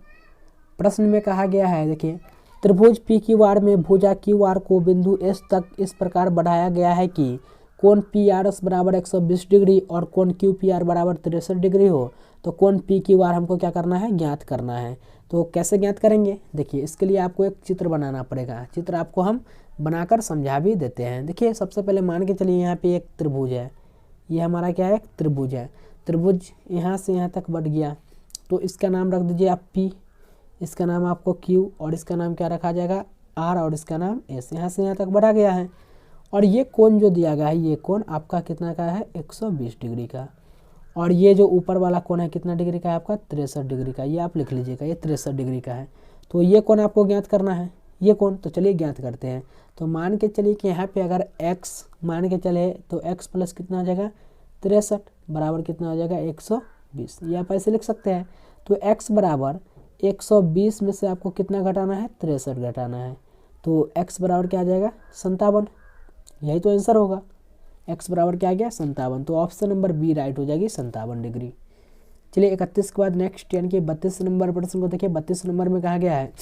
प्रश्न में कहा गया है, देखिए त्रिभुज पी क्यू आर में भुजा क्यू आर को बिंदु एस तक इस प्रकार बढ़ाया गया है कि कोण पी आर एस बराबर 120 डिग्री और कोण क्यू पी आर बराबर 63 डिग्री हो। तो कोण पी क्यू आर हमको क्या करना है, ज्ञात करना है। तो कैसे ज्ञात करेंगे, देखिए इसके लिए आपको एक चित्र बनाना पड़ेगा। चित्र आपको हम बनाकर समझा भी देते हैं। देखिए सबसे पहले मान के चलिए यहाँ पे एक त्रिभुज है, ये हमारा क्या है, एक त्रिभुज है। त्रिभुज यहाँ से यहाँ तक बढ़ गया, तो इसका नाम रख दीजिए आप P, इसका नाम आपको Q और इसका नाम क्या रखा जाएगा R और इसका नाम S। यहाँ से यहाँ तक बढ़ा गया है और ये कोण जो दिया गया है, ये कोण आपका कितना का है, 120 डिग्री का। और ये जो ऊपर वाला कोण है कितना डिग्री का है आपका, 63 डिग्री का। ये आप लिख लीजिएगा, ये 63 डिग्री का है। तो ये कोण आपको ज्ञात करना है, ये कोण। तो चलिए ज्ञात करते हैं। तो मान के चलिए कि यहाँ पे अगर x मान के चले तो x प्लस कितना हो जाएगा 63 बराबर कितना हो जाएगा 120। ये आप ऐसे लिख सकते हैं। तो x बराबर 120 में से आपको कितना घटाना है, 63 घटाना है। तो x बराबर क्या आ जाएगा 57, यही तो आंसर होगा। x बराबर क्या आ गया 57, तो ऑप्शन नंबर बी राइट हो जाएगी 57 डिग्री। चलिए 31 के बाद नेक्स्ट यानी कि 32 नंबर प्रश्न को देखिए। 32 नंबर में कहा गया है,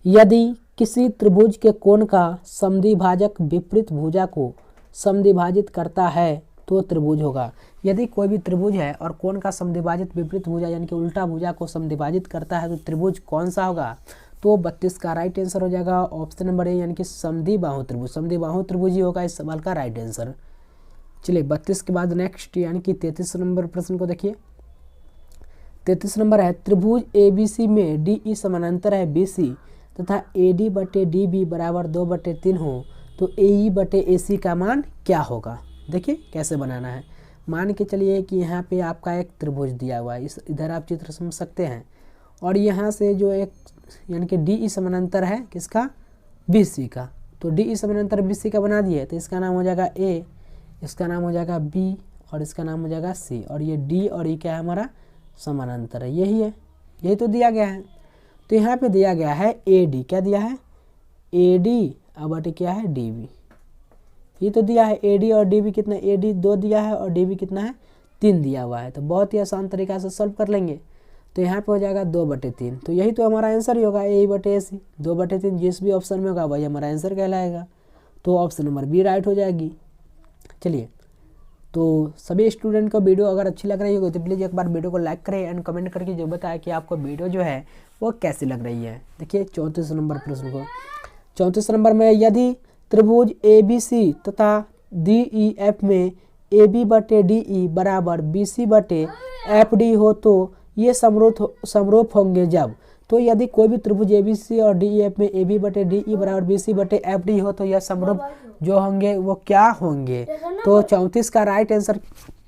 यदि किसी त्रिभुज के कोण का समद्विभाजक विपरीत भुजा को समद्विभाजित करता है तो त्रिभुज होगा। यदि कोई भी त्रिभुज है और कोण का समद्विभाजित विपरीत भुजा यानी कि उल्टा भुजा को समद्विभाजित करता है तो त्रिभुज कौन सा होगा। तो 32 का राइट आंसर हो जाएगा ऑप्शन नंबर ए यानी कि समद्विबाहु त्रिभुज। समद्विबाहु त्रिभुज ही होगा इस सवाल का राइट आंसर। चलिए 32 के बाद नेक्स्ट यानी कि 33 नंबर प्रश्न को देखिए। 33 नंबर है, त्रिभुज ABC में DE समानांतर है BC तथा AD बटे DB बराबर 2/3 हो तो AE बटे AC का मान क्या होगा। देखिए कैसे बनाना है। मान के चलिए कि यहाँ पे आपका एक त्रिभुज दिया हुआ है, इस इधर आप चित्र समझ सकते हैं, और यहाँ से जो एक यानी कि DE समानांतर है किसका, BC का। तो DE समानांतर BC का बना दिए तो इसका नाम हो जाएगा A, इसका नाम हो जाएगा B और इसका नाम हो जाएगा C। और ये D और E क्या है हमारा समानांतर है, यही है, यही तो दिया गया है। तो यहाँ पे दिया गया है AD, क्या दिया है AD अब बटे क्या है DB, ये तो दिया है AD और DB कितना, AD 2 दिया है और DB कितना है 3 दिया हुआ है। तो बहुत ही आसान तरीका से सॉल्व कर लेंगे। तो यहाँ पे हो जाएगा 2/3, तो यही तो हमारा आंसर ही होगा AE बटे AC। 2/3 जिस भी ऑप्शन में होगा वही हमारा आंसर कहलाएगा। तो ऑप्शन नंबर बी राइट हो जाएगी। चलिए तो सभी स्टूडेंट को वीडियो अगर अच्छी लग रही होगी तो प्लीज़ एक बार वीडियो को लाइक करें एंड कमेंट करके जो बताएं कि आपको वीडियो जो है वो कैसी लग रही है। देखिए 34 नंबर प्रश्न को। 34 नंबर में, यदि त्रिभुज ABC तथा DEF में AB बटे DE बराबर BC बटे FD हो तो ये समरूप होंगे जब। तो यदि कोई भी त्रिभुज ABC और DEF में AB बटे DE बराबर BC बटे FD हो तो यह समरूप जो होंगे वो क्या होंगे। तो 34 का राइट आंसर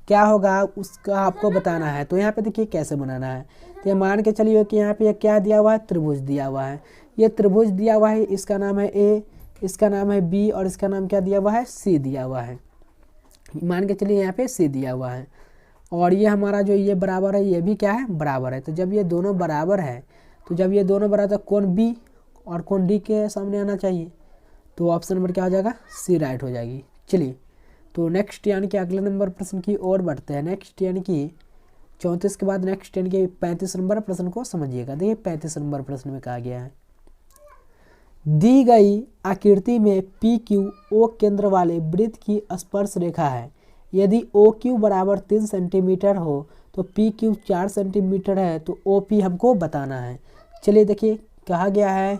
क्या होगा उसका आपको बताना है। तो यहाँ पे देखिए कैसे बनाना है। तो मान के चलिए कि यहाँ पे क्या दिया हुआ है, त्रिभुज दिया हुआ है। ये त्रिभुज दिया हुआ है, इसका नाम है A, इसका नाम है B और इसका नाम क्या दिया हुआ है C दिया हुआ है। मान के चलिए यहाँ पे C दिया हुआ है और ये हमारा जो ये बराबर है ये भी क्या है बराबर है। तो जब ये दोनों बराबर है तो जब ये दोनों बराबर तो कोण B और कोण D के सामने आना चाहिए। तो ऑप्शन नंबर क्या हो जाएगा C राइट हो जाएगी। चलिए तो नेक्स्ट यानी कि अगले नंबर प्रश्न की ओर बढ़ते हैं। नेक्स्ट यानी कि 34 के बाद नेक्स्ट यानी कि 35 नंबर प्रश्न को समझिएगा। देखिए 35 नंबर प्रश्न में कहा गया है, दी गई आकृति में PQ O केंद्र वाले वृत्त की स्पर्श रेखा है। यदि OQ बराबर 3 सेंटीमीटर हो तो PQ 4 सेंटीमीटर है तो OP हमको बताना है। चलिए देखिए कहा गया है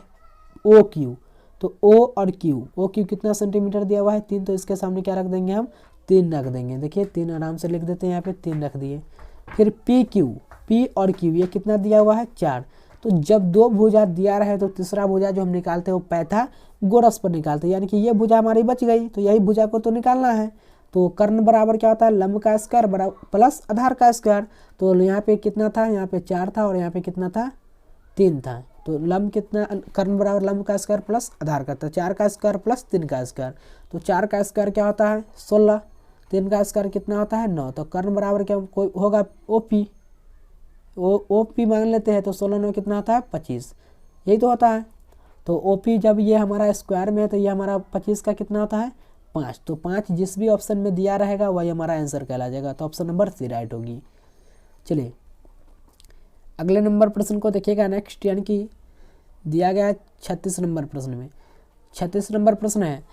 OQ, तो O और Q, OQ कितना सेंटीमीटर दिया हुआ है 3, तो इसके सामने क्या रख देंगे हम 3 रख देंगे। देखिए 3 आराम से लिख देते हैं, यहाँ पे 3 रख दिए। फिर PQ, P और Q ये कितना दिया हुआ है 4। तो जब 2 भुजा दिया रहे तो तीसरा भुजा जो हम निकालते हैं वो पाइथागोरस पर निकालते हैं, यानी कि ये भुजा हमारी बच गई तो यही भुजा को तो निकालना है। तो कर्ण बराबर क्या होता है लंब का स्क्वायर बराबर प्लस आधार का स्क्वायर। तो यहाँ पे कितना था, यहाँ पे 4 था और यहाँ पे कितना था 3 था। तो लंब कितना, कर्ण बराबर लंब का स्क्वायर प्लस आधार का, तो 4 का स्क्वायर प्लस 3 का स्क्वायर। तो 4 का स्क्वायर क्या होता है 16, 3 का स्क्वायर कितना होता है 9, तो कर्ण बराबर क्या कोई होगा OP, OP मान लेते हैं, तो 16 9 कितना होता है 25, यही तो होता है। तो OP जब ये हमारा स्क्वायर में है तो ये हमारा 25 का कितना होता है 5, तो 5 जिस भी ऑप्शन में दिया रहेगा वही हमारा आंसर कहला जाएगा, तो ऑप्शन नंबर सी राइट होगी। चलिए अगले नंबर प्रश्न को देखिएगा नेक्स्ट, यानी कि दिया गया है 36 नंबर प्रश्न में। 36 नंबर प्रश्न है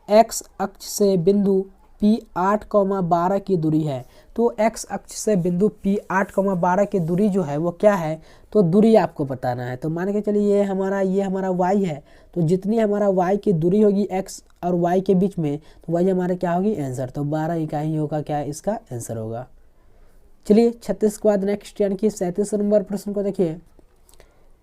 x अक्ष से बिंदु P 8,12 की दूरी है। तो x अक्ष से बिंदु P 8,12 की दूरी जो है वो क्या है, तो दूरी आपको बताना है। तो मान के चलिए ये हमारा y है, तो जितनी हमारा y की दूरी होगी x और y के बीच में, तो वही हमारे क्या होगी आंसर, तो 12 इकाई होगा क्या इसका आंसर होगा। चलिए 36 के बाद नेक्स्ट यानी कि 37 नंबर प्रश्न को देखिए।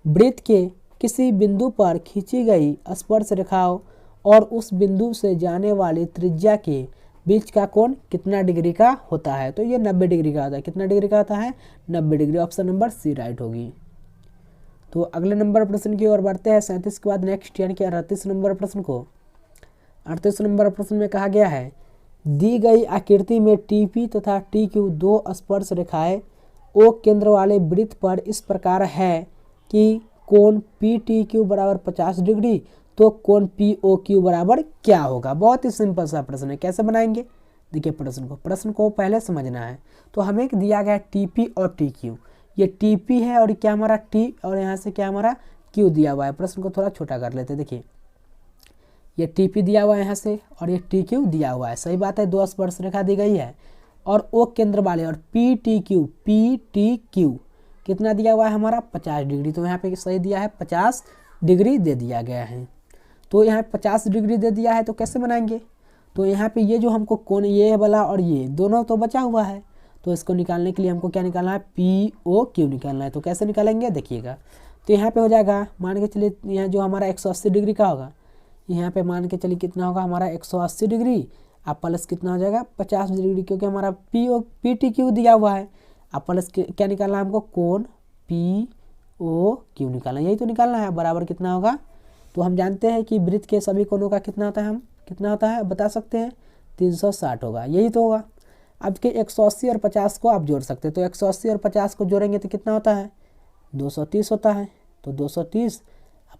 वृत्त के किसी बिंदु पर खींची गई स्पर्श रेखाओं और उस बिंदु से जाने वाली त्रिज्या के बीच का कोण कितना डिग्री का होता है, तो ये 90 डिग्री का होता है। कितना डिग्री का होता है 90 degree, option number C right होगी। तो अगले नंबर प्रश्न की ओर बढ़ते हैं 37 के बाद नेक्स्ट यानी कि 38 नंबर प्रश्न को। 38 नंबर प्रश्न में कहा गया है दी गई आकृति में TP तथा TQ दो स्पर्श रेखाएं O केंद्र वाले वृत्त पर इस प्रकार है कि कोण PTQ बराबर 50 डिग्री, तो कोण POQ बराबर क्या होगा। बहुत ही सिंपल सा प्रश्न है, कैसे बनाएंगे देखिए प्रश्न को पहले समझना है। तो हमें दिया गया TP और TQ, ये TP है और क्या हमारा T और यहाँ से क्या हमारा Q दिया हुआ है। प्रश्न को थोड़ा छोटा कर लेते हैं, देखिए ये TP दिया हुआ है यहाँ से और ये TQ दिया हुआ है, सही बात है, दो स्पर्श रेखा दी गई है और O केंद्र वाले और PTQ कितना दिया हुआ है हमारा 50 डिग्री, तो यहाँ पे सही दिया है 50 डिग्री दे दिया गया है। तो यहाँ 50 डिग्री दे दिया है तो कैसे बनाएंगे, तो यहाँ पे ये जो हमको कोण ये वाला और ये दोनों तो बचा हुआ है, तो इसको निकालने के लिए हमको क्या निकालना है POQ निकालना है। तो कैसे निकालेंगे देखिएगा, तो यहाँ पे हो जाएगा मान के चलिए यहाँ जो हमारा 180 डिग्री का होगा, यहाँ पे मान के चलिए कितना होगा हमारा 180 डिग्री, आप प्लस कितना हो जाएगा 50 डिग्री, क्योंकि हमारा PTQ दिया हुआ है। आप प्लस क्या निकालना है हमको कोण POQ निकालना, यही तो निकालना है, बराबर कितना होगा। तो हम जानते हैं कि वृत्त के सभी कोणों का कितना होता है, हम कितना होता है बता सकते हैं 360 होगा, यही तो होगा। अब के 180 और 50 को आप जोड़ सकते हैं, तो 180 और 50 को जोड़ेंगे तो कितना होता है 230 होता है, तो 230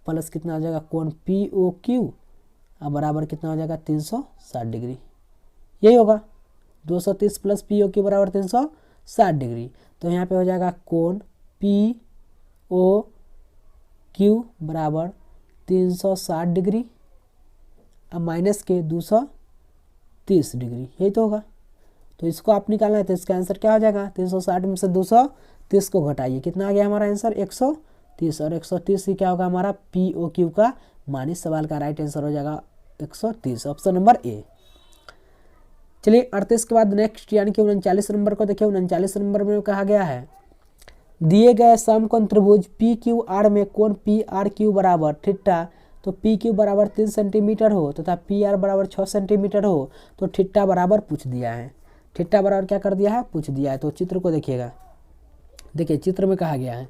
प्लस कितना हो जाएगा कोण POQ अब बराबर कितना हो जाएगा 360 डिग्री, यही होगा 230 प्लस POQ बराबर 360 डिग्री। तो यहाँ पे हो जाएगा कोण POQ बराबर 360 डिग्री अब माइनस के 230 डिग्री, यही तो होगा। तो इसको आप निकालना है तो इसका आंसर क्या हो जाएगा 360 में से 230 को घटाइए, कितना आ गया हमारा आंसर 130, और 130 ही क्या होगा हमारा POQ का मान। इस सवाल का राइट आंसर हो जाएगा 130, ऑप्शन नंबर ए। चलिए 38 के बाद नेक्स्ट यानी कि 39 नंबर को देखिए। 39 नंबर में कहा गया है दिए गए समकोण त्रिभुज PQR में कोण PRQ बराबर थीटा, तो PQ बराबर 3 सेंटीमीटर हो तथा PR बराबर 6 सेंटीमीटर हो, तो थीटा बराबर पूछ दिया है। थीटा बराबर क्या कर दिया है पूछ दिया है। तो चित्र को देखिएगा, देखिए चित्र में कहा गया है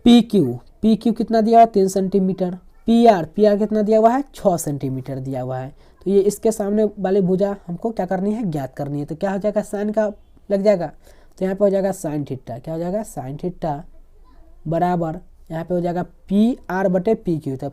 PQ कितना दिया हुआ है 3 सेंटीमीटर, PR कितना दिया हुआ है 6 सेंटीमीटर दिया हुआ है। तो ये इसके सामने वाली भुजा हमको क्या करनी है ज्ञात करनी है, तो क्या हो जाएगा साइन का लग जाएगा, तो यहाँ पे हो जाएगा साइन थीटा, क्या हो जाएगा साइन थीटा बराबर यहाँ पे हो जाएगा PR बटे PQ, तो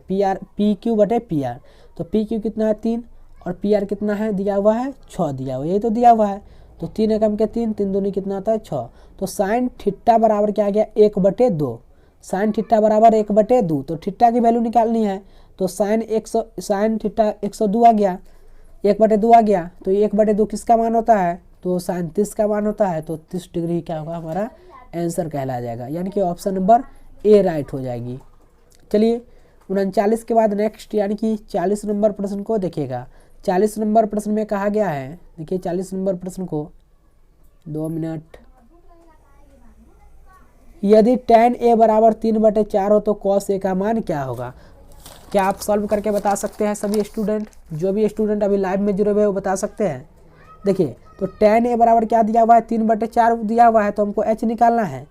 PQ बटे PR, तो PQ कितना है 3 और PR कितना है दिया हुआ है 6 दिया हुआ है, यही तो दिया हुआ है। तो 3 एकम के 3 दूनी कितना आता है 6, तो साइन थीटा बराबर क्या आ गया 1/2, साइन थीटा बराबर 1/2, तो थीटा की वैल्यू निकालनी है, तो साइन थीटा 102 आ गया, 1/2 आ गया, तो 1/2 किसका मान होता है, तो साइन 30 का मान होता है, तो 30 डिग्री क्या होगा हमारा आंसर कहला जाएगा, यानी कि ऑप्शन नंबर ए राइट हो जाएगी। चलिए 39 के बाद नेक्स्ट यानी कि 40 नंबर प्रश्न को देखिएगा। 40 नंबर प्रश्न में कहा गया है, देखिए 40 नंबर प्रश्न को 2 मिनट, यदि tan A बराबर 3/4 हो तो cos A का मान क्या होगा। क्या आप सॉल्व करके बता सकते हैं सभी स्टूडेंट, जो भी स्टूडेंट अभी लाइव में जुड़े हुए वो बता सकते हैं। देखिए तो tan A बराबर क्या दिया हुआ है 3/4 दिया हुआ है, तो हमको h निकालना है,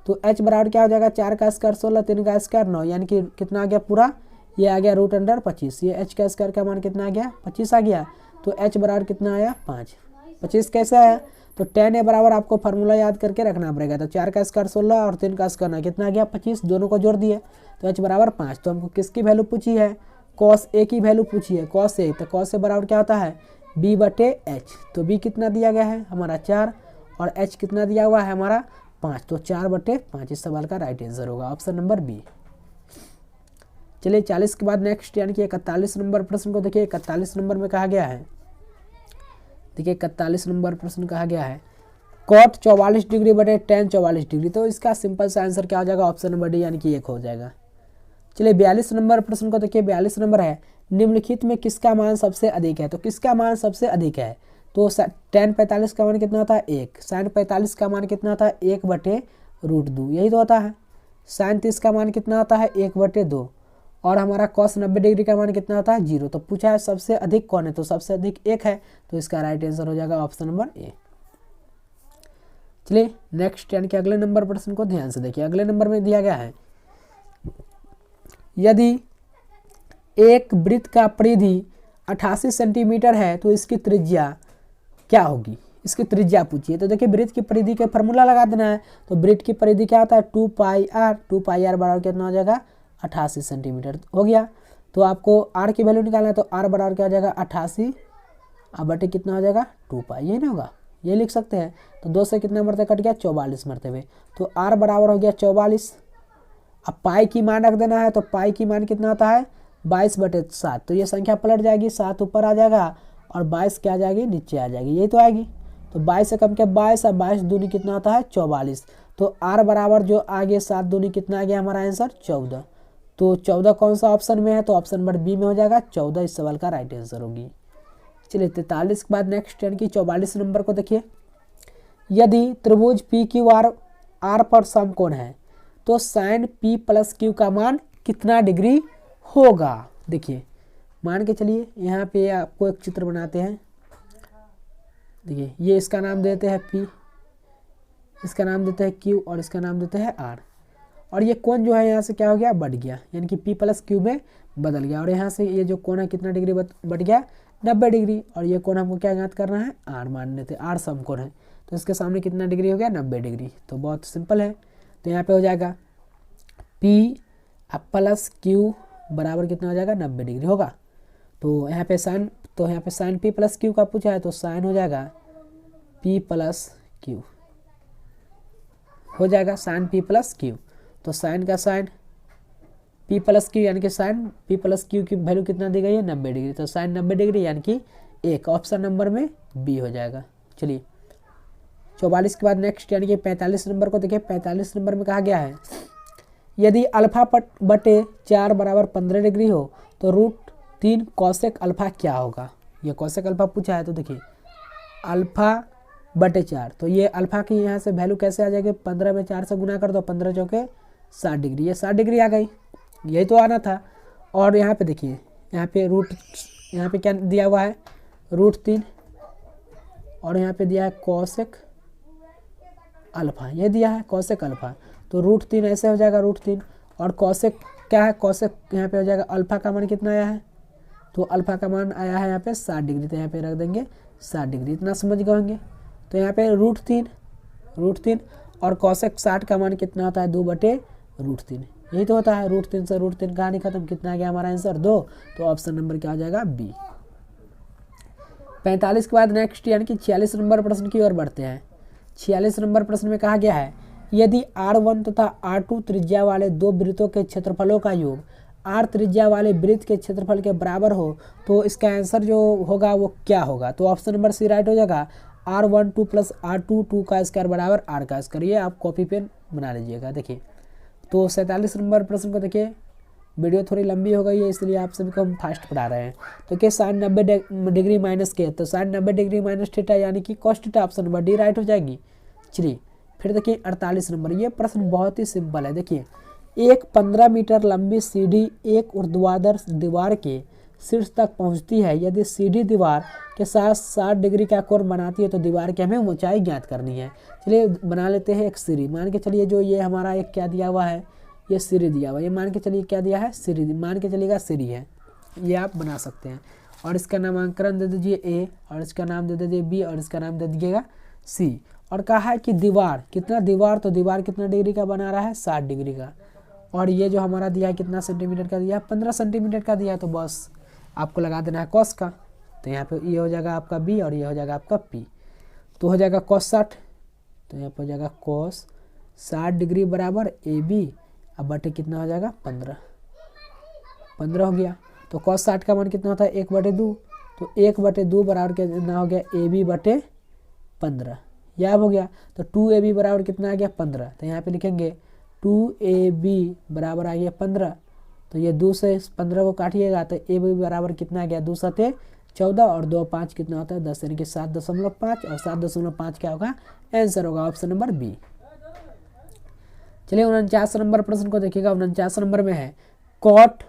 तो h बराबर क्या हो जाएगा 4 का स्क्वायर 16, 3 का स्क्वायर 9, यानी कि कितना आ गया पूरा, ये आ गया √25, ये h का स्क्वायर का मान कितना आ गया 25 आ गया, तो h बराबर कितना आया 5, 25 कैसे आया, तो tan a बराबर आपको फार्मूला याद करके रखना पड़ेगा। तो 4 का स्क्वायर 16 और 3 का स्क्वायर कितना आ गया 25, दोनों को जोड़ दिए तो h बराबर 5। तो हमको किसकी वैल्यू पूछी है, cos a की वैल्यू पूछी है, cos a। तो cos a बराबर क्या होता है b बटे h। तो b कितना दिया गया है हमारा 4 और h कितना दिया हुआ है हमारा 5। तो 4 बटे 5 इस सवाल का राइट आंसर होगा ऑप्शन नंबर बी। चलिए 40 के बाद नेक्स्ट यानी कि 41 नंबर प्रश्न को देखिए। 41 नंबर में कहा गया है, देखिए 41 नंबर प्रश्न कहा गया है cot 44 डिग्री बटे tan 44 डिग्री। तो इसका सिंपल सा आंसर क्या हो जाएगा ऑप्शन नंबर डी यानी कि 1 हो जाएगा। चलिए 42 नंबर प्रश्न को देखिए। 42 नंबर है निम्नलिखित में किसका मान सबसे अधिक है। तो किसका मान सबसे अधिक है, तो tan 45 का मान कितना होता है 1, sin 45 का मान कितना होता है 1 बटे √2, यही तो होता है। sin 30 का मान कितना होता है 1 बटे 2 और हमारा cos 90 डिग्री का मान कितना होता है 0। तो पूछा है सबसे अधिक कौन है, तो सबसे अधिक 1 है। तो इसका राइट आंसर हो जाएगा ऑप्शन नंबर ए। चलिए नेक्स्ट यानी कि अगले नंबर प्रश्न को ध्यान से देखिए। अगले नंबर में दिया गया है यदि एक वृत्त का परिधि 88 सेंटीमीटर है तो इसकी त्रिज्या क्या होगी, इसकी त्रिज्या पूछिए। तो देखिए वृत्त की परिधि का फॉर्मूला लगा देना है। तो वृत्त की परिधि क्या होता है 2πr, 2πr बराबर कितना हो जाएगा 88 सेंटीमीटर हो गया। तो आपको r की वैल्यू निकालना है, तो r बराबर क्या हो जाएगा 88 अब बटे कितना हो जाएगा 2π, यही ना होगा, ये लिख सकते हैं। तो 2 से कितना मरते कट गया 44 मरते हुए, तो r बराबर हो गया 44। अब पाई की मान रख देना है, तो पाई की मान कितना होता है 22 बटे 7। तो ये संख्या पलट जाएगी, 7 ऊपर आ जाएगा और 22 क्या आ जाएगी नीचे आ जाएगी, यही तो आएगी। तो 22 से कम के 22 और 22 दूनी कितना होता है 44। तो r बराबर जो आगे 7 दूनी कितना आ गया हमारा आंसर 14। तो 14 कौन सा ऑप्शन में है, तो ऑप्शन नंबर बी में हो जाएगा 14 इस सवाल का राइट आंसर होगी। चलिए 43 के बाद नेक्स्ट यानी कि 44 नंबर को देखिए। यदि त्रिभुज पी क्यू आर पर समकोण है तो साइन पी प्लस क्यू का मान कितना डिग्री होगा। देखिए मान के चलिए यहाँ पे आपको एक चित्र बनाते हैं। देखिए ये इसका नाम देते हैं पी, इसका नाम देते हैं क्यू और इसका नाम देते हैं आर। और ये कोण जो है यहाँ से क्या हो गया बढ़ गया, यानी कि पी प्लस क्यू में बदल गया। और यहाँ से ये जो कोण है कितना डिग्री बढ़ गया 90 डिग्री। और ये कोण हमको क्या ज्ञात करना है आर मान लेते हैं, आर समकोण है। तो इसके सामने कितना डिग्री हो गया 90 डिग्री। तो बहुत सिंपल है। तो यहाँ पे हो जाएगा पी प्लस क्यू बराबर कितना हो जाएगा 90 डिग्री होगा। तो यहाँ पे साइन, तो यहाँ पे साइन पी प्लस क्यू का पूछा है, तो साइन हो जाएगा पी प्लस क्यू हो जाएगा साइन पी प्लस क्यू। तो साइन का साइन पी प्लस क्यू यानी कि साइन पी प्लस क्यू की वैल्यू कितना दी गई है 90 डिग्री। तो साइन 90 डिग्री यानी कि 1 ऑप्शन नंबर में बी हो जाएगा। चलिए 44 के बाद नेक्स्ट यानी कि 45 नंबर को देखिए। 45 नंबर में कहा गया है यदि अल्फा बटे 4 बराबर 15 डिग्री हो तो √3 कॉसेक अल्फा क्या होगा। ये कॉसेक अल्फा पूछा है। तो देखिए अल्फा बटे 4, तो ये अल्फा की यहाँ से वैल्यू कैसे आ जाएगी 15 में 4 से गुना कर दो, 15 चौके 60 डिग्री, ये 60 डिग्री आ गई, यही तो आना था। और यहाँ पे देखिए यहाँ पे क्या दिया हुआ है √3 और यहाँ पे दिया है कॉसेक अल्फा, ये दिया है कॉसेक अल्फा। तो √3 ऐसे हो जाएगा √3 और कॉसेक क्या है कॉसेक यहाँ पे हो जाएगा अल्फा का मान कितना आया है, तो अल्फा का मान आया है यहाँ पे 60 डिग्री। तो यहाँ पे रख देंगे 60 डिग्री, इतना समझ गए होंगे। तो यहाँ पे √3 और कॉसेक 60 का मान कितना होता है 2 बटे √3, यही तो होता है। √3 से √3 कहानी खत्म, कितना आ गया हमारा आंसर 2। तो ऑप्शन नंबर क्या हो जाएगा बी। 45 के बाद नेक्स्ट यानी कि 46 नंबर प्रश्न की ओर बढ़ते हैं। 46 नंबर प्रश्न में कहा गया है यदि R1 तथा R2 त्रिज्या वाले दो वृत्तों के क्षेत्रफलों का योग R त्रिज्या वाले वृत्त के क्षेत्रफल के बराबर हो तो इसका आंसर जो होगा वो क्या होगा। तो ऑप्शन नंबर सी राइट हो जाएगा R12 प्लस R2 2 का स्क्वायर बराबर R का स्क्वायर। ये आप कॉपी पेन बना लीजिएगा। देखिए तो 47 नंबर प्रश्न को देखिए, वीडियो थोड़ी लंबी हो गई है इसलिए आप सभी को हम फास्ट पढ़ा रहे हैं। तो क्या साइन 90 डिग्री माइनस के, तो साइन 90 डिग्री माइनस थीटा यानी कि cos theta, option number D right हो जाएगी। चलिए फिर देखिए 48 नंबर, ये प्रश्न बहुत ही सिंपल है। देखिए एक 15 मीटर लंबी सीढ़ी एक ऊर्ध्वाधर दीवार के शीर्ष तक पहुंचती है। यदि सीढ़ी दीवार के साथ 60 डिग्री का कोण बनाती है तो दीवार की हमें ऊंचाई ज्ञात करनी है। चलिए बना लेते हैं एक सीढ़ी। मान के चलिए जो ये हमारा एक क्या दिया हुआ है, ये सीढ़ी दिया हुआ है। ये मान के चलिए क्या दिया है सीढ़ी, मान के चलिएगा सीढ़ी है, ये आप बना सकते हैं। और इसका नामांकन दे दीजिए ए, और इसका नाम दे दीजिए बी, और इसका नाम दे दीजिएगा सी। और कहा है कि दीवार कितना, दीवार तो दीवार कितना डिग्री का बना रहा है, 60 डिग्री का। और ये जो हमारा दिया है कितना सेंटीमीटर का दिया है, 15 सेंटीमीटर का दिया है। तो बस आपको लगा देना है कॉस का। तो यहाँ पे ये हो जाएगा आपका बी और ये हो जाएगा आपका पी। तो हो जाएगा कॉस 60, तो यहाँ पे हो जाएगा कॉस 60 डिग्री बराबर ए बी, अब बटे कितना हो जाएगा 15 हो गया। तो कॉस 60 का मान कितना होता है 1/2, तो 1/2 बराबर कितना हो गया ए बी बटे 15, यह हो गया। तो 2ab बराबर कितना आ गया 15, तो यहाँ पे लिखेंगे 2ab बराबर आ गया 15। तो ये 2 से 15 को काटिएगा तो ab बराबर कितना आ गया 2 7 14 और 2 5 कितना होता है 10, यानी कि 7.5 और 7.5 क्या होगा, आंसर होगा ऑप्शन नंबर बी। चलिए 49 नंबर प्रश्न को देखिएगा। 49 नंबर में है कॉट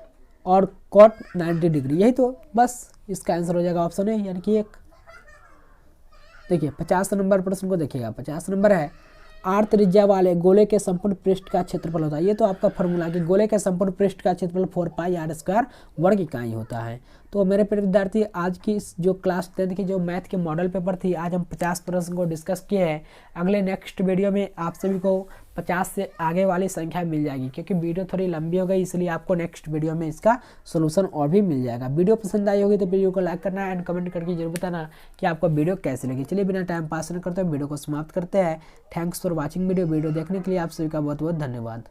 और कॉट 90 डिग्री, यही तो बस इसका आंसर हो जाएगा ऑप्शन ए, यानी कि 1। देखिए 50 नंबर प्रश्न को देखिएगा। 50 नंबर है आर त्रिज्या वाले गोले के संपूर्ण पृष्ठ का क्षेत्रफल होता है। ये तो आपका फॉर्मूला कि गोले के संपूर्ण पृष्ठ का क्षेत्रफल 4πr² वर्ग इकाई होता है। तो मेरे प्रिय विद्यार्थी, आज की इस जो क्लास 10 की जो मैथ के मॉडल पेपर थी, आज हम 50 प्रश्न को डिस्कस किए हैं। अगले नेक्स्ट वीडियो में आप सभी को 50 से आगे वाली संख्या मिल जाएगी, क्योंकि वीडियो थोड़ी लंबी हो गई, इसलिए आपको नेक्स्ट वीडियो में इसका सोल्यूशन और भी मिल जाएगा। वीडियो पसंद आई होगी तो वीडियो को लाइक करना एंड कमेंट करके जरूर बताना कि आपको वीडियो कैसी लगी। चलिए बिना टाइम पास न करते हुए वीडियो को समाप्त करते हैं। थैंक्स फॉर वॉचिंग वीडियो देखने के लिए आप सभी का बहुत बहुत धन्यवाद।